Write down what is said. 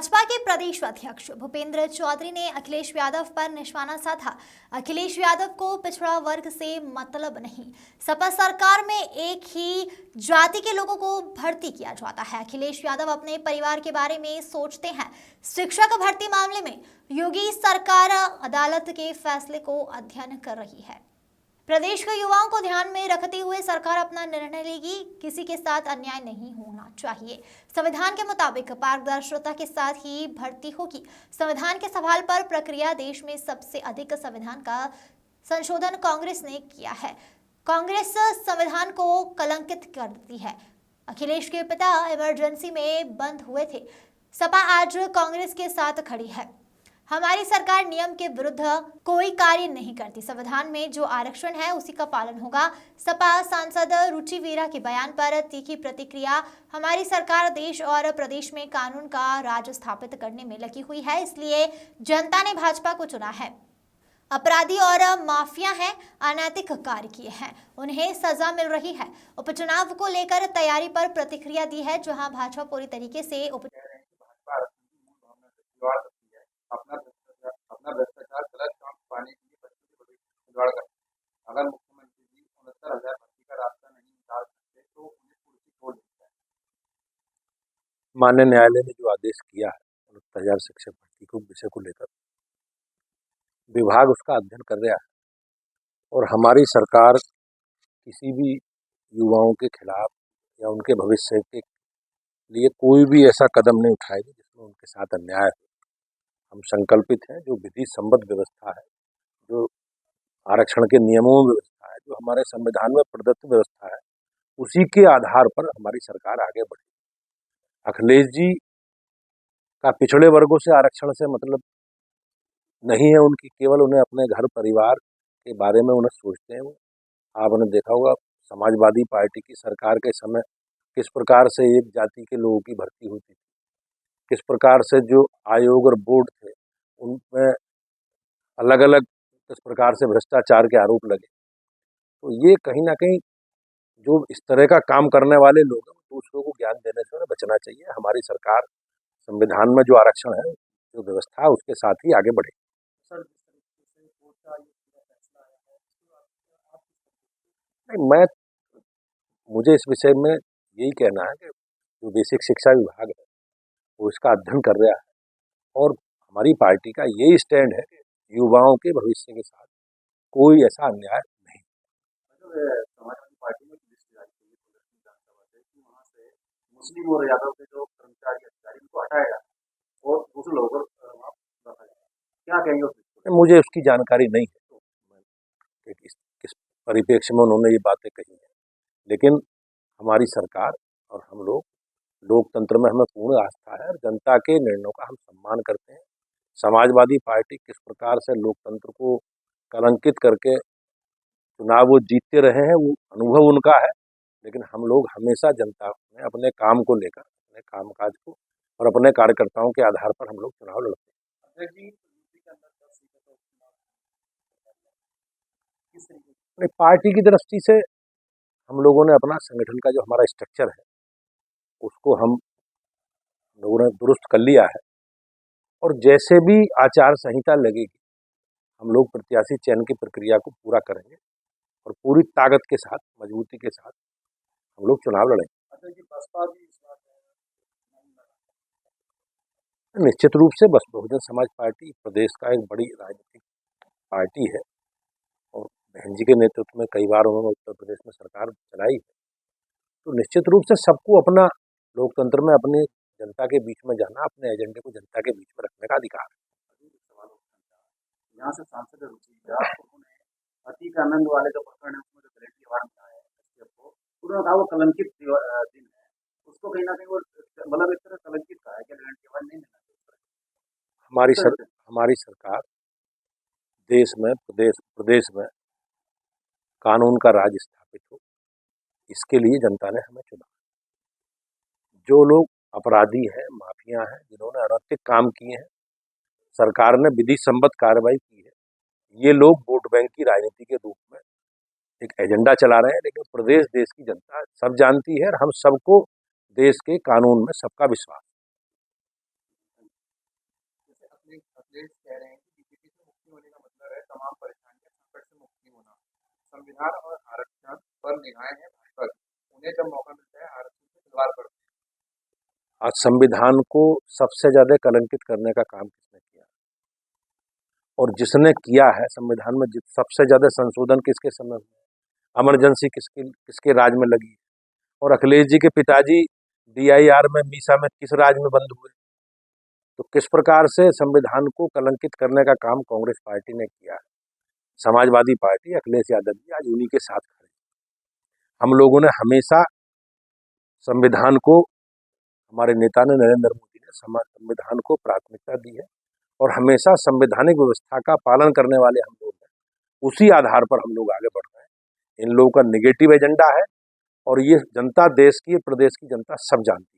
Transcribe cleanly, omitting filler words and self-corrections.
भाजपा के प्रदेश अध्यक्ष भूपेंद्र चौधरी ने अखिलेश यादव पर निशाना साधा। अखिलेश यादव को पिछड़ा वर्ग से मतलब नहीं, सपा सरकार में एक ही जाति के लोगों को भर्ती किया जाता है। अखिलेश यादव अपने परिवार के बारे में सोचते हैं। शिक्षक भर्ती मामले में योगी सरकार अदालत के फैसले को अध्ययन कर रही है। प्रदेश के युवाओं को ध्यान में रखते हुए सरकार अपना निर्णय लेगी। किसी के साथ अन्याय नहीं होना चाहिए। संविधान के मुताबिक पारदर्शिता के साथ ही भर्ती होगी। संविधान के सवाल पर प्रक्रिया देश में सबसे अधिक संविधान का संशोधन कांग्रेस ने किया है। कांग्रेस संविधान को कलंकित करती है। अखिलेश के पिता इमरजेंसी में बंद हुए थे। सपा आज कांग्रेस के साथ खड़ी है। हमारी सरकार नियम के विरुद्ध कोई कार्य नहीं करती। संविधान में जो आरक्षण है उसी का पालन होगा। सपा सांसद रुचि वीरा के बयान पर तीखी प्रतिक्रिया। हमारी सरकार देश और प्रदेश में कानून का राज स्थापित करने में लगी हुई है, इसलिए जनता ने भाजपा को चुना है। अपराधी और माफिया हैं, अनैतिक कार्य किए हैं, उन्हें सजा मिल रही है। उपचुनाव को लेकर तैयारी पर प्रतिक्रिया दी है, जहां भाजपा पूरी तरीके से अपना भ्रष्टाचार गलत काम पाने के लिए बच्चों के भविष्य में खिलवाड़ करते हैं। अगर मुख्यमंत्री जी 69,000 भर्ती का रास्ता नहीं निकाल सकते तो उन्हें कुर्सी छोड़ दी जाए। माननीय न्यायालय ने जो आदेश किया है 69,000 शिक्षक भर्ती को विषय को लेकर विभाग उसका अध्ययन कर रहा है और हमारी सरकार किसी भी युवाओं के खिलाफ या उनके भविष्य के लिए कोई भी ऐसा कदम नहीं उठाएगी जिसमें उनके साथ अन्याय हो। हम संकल्पित हैं, जो विधि सम्मत व्यवस्था है, जो आरक्षण के नियमों में व्यवस्था है, जो हमारे संविधान में प्रदत्त व्यवस्था है, उसी के आधार पर हमारी सरकार आगे बढ़ी। अखिलेश जी का पिछड़े वर्गों से आरक्षण से मतलब नहीं है, उनकी केवल उन्हें अपने घर परिवार के बारे में उन्हें सोचते हैं। आपने देखा होगा समाजवादी पार्टी की सरकार के समय किस प्रकार से एक जाति के लोगों की भर्ती होती थी, किस प्रकार से जो आयोग और बोर्ड थे उनमें अलग अलग किस प्रकार से भ्रष्टाचार के आरोप लगे। तो ये कहीं ना कहीं जो इस तरह का काम करने वाले लोग हैं दूसरों को ज्ञान देने से उन्हें बचना चाहिए। हमारी सरकार संविधान में जो आरक्षण है, जो व्यवस्था है, उसके साथ ही आगे बढ़े। नहीं, मुझे इस विषय में यही कहना है कि जो बेसिक शिक्षा विभाग है वो इसका अध्ययन कर रहा है और हमारी पार्टी का यही स्टैंड है कि युवाओं के भविष्य के साथ कोई ऐसा अन्याय नहीं। समाजवादी पार्टी में वहाँ से मुस्लिम और यादव के जो कर्मचारी अधिकारी उनको हटाया जाए और दूसरे लोगों को रखा जाए, क्या कहेंगे? मुझे उसकी जानकारी नहीं है, तो किस परिप्रेक्ष्य में उन्होंने ये बातें कही हैं, लेकिन हमारी सरकार और हम लोग लोकतंत्र में हमें पूर्ण आस्था है और जनता के निर्णयों का हम सम्मान करते हैं। समाजवादी पार्टी किस प्रकार से लोकतंत्र को कलंकित करके चुनाव वो जीतते रहे हैं, वो अनुभव उनका है, लेकिन हम लोग हमेशा जनता में अपने काम को लेकर, अपने कामकाज को और अपने कार्यकर्ताओं के आधार पर हम लोग चुनाव लड़ते हैं। पार्टी की दृष्टि से हम लोगों ने अपना संगठन का जो हमारा स्ट्रक्चर है उसको हम लोगों ने दुरुस्त कर लिया है और जैसे भी आचार संहिता लगेगी हम लोग प्रत्याशी चयन की प्रक्रिया को पूरा करेंगे और पूरी ताकत के साथ, मजबूती के साथ हम लोग चुनाव लड़ेंगे। निश्चित रूप से बहुजन समाज पार्टी प्रदेश का एक बड़ी राजनीतिक पार्टी है और बहन जी के नेतृत्व में कई बार उन्होंने उत्तर प्रदेश में सरकार चलाई है, तो निश्चित रूप से सबको अपना लोकतंत्र में अपनी जनता के बीच में जाना, अपने एजेंडे को जनता के बीच में रखने का अधिकार है। यहाँ से सांसद उन्होंने अतीक आनंद वाले जो प्रकरण है उसमें जो ग्रेटी अवार्ड मिला है उन्होंने कहा वो कलंकित दिन है, उसको कहीं ना कहीं वो मतलब एक तरह कलंकित कहा है कि ग्रेटी अवार्ड नहीं मिलना चाहिए। हमारी सरकार देश में प्रदेश में कानून का राज स्थापित हो, इसके लिए जनता ने हमें चुना। जो लोग अपराधी हैं, माफिया हैं, जिन्होंने अनैतिक काम किए हैं, सरकार ने विधि सम्मत कार्रवाई की है, ये लोग वोट बैंक की राजनीति के रूप में एक एजेंडा चला रहे हैं, लेकिन प्रदेश देश की जनता सब जानती है और हम सबको देश के कानून में सबका विश्वास है। निभाए हैं भाजपा के, उन्हें जब मौका मिलता है आरक्षण से खिलवाड़ करते हैं। आज संविधान को सबसे ज्यादा कलंकित करने का काम किसने किया, और जिसने किया है संविधान में सबसे ज्यादा संशोधन किसके समय में, इमरजेंसी किसके राज में लगी, और अखिलेश जी के पिताजी DIR में मीसा में किस राज में बंद हुए। तो किस प्रकार से संविधान को कलंकित करने का काम कांग्रेस पार्टी ने किया है। समाजवादी पार्टी अखिलेश यादव जी आज उन्हीं के साथ खड़े। हम लोगों ने हमेशा संविधान को, हमारे नेता ने नरेंद्र मोदी ने संविधान को प्राथमिकता दी है, और हमेशा संवैधानिक व्यवस्था का पालन करने वाले हम लोग हैं। उसी आधार पर हम लोग आगे बढ़ रहे हैं। इन लोगों का निगेटिव एजेंडा है, और ये जनता, देश की, प्रदेश की जनता सब जानती है।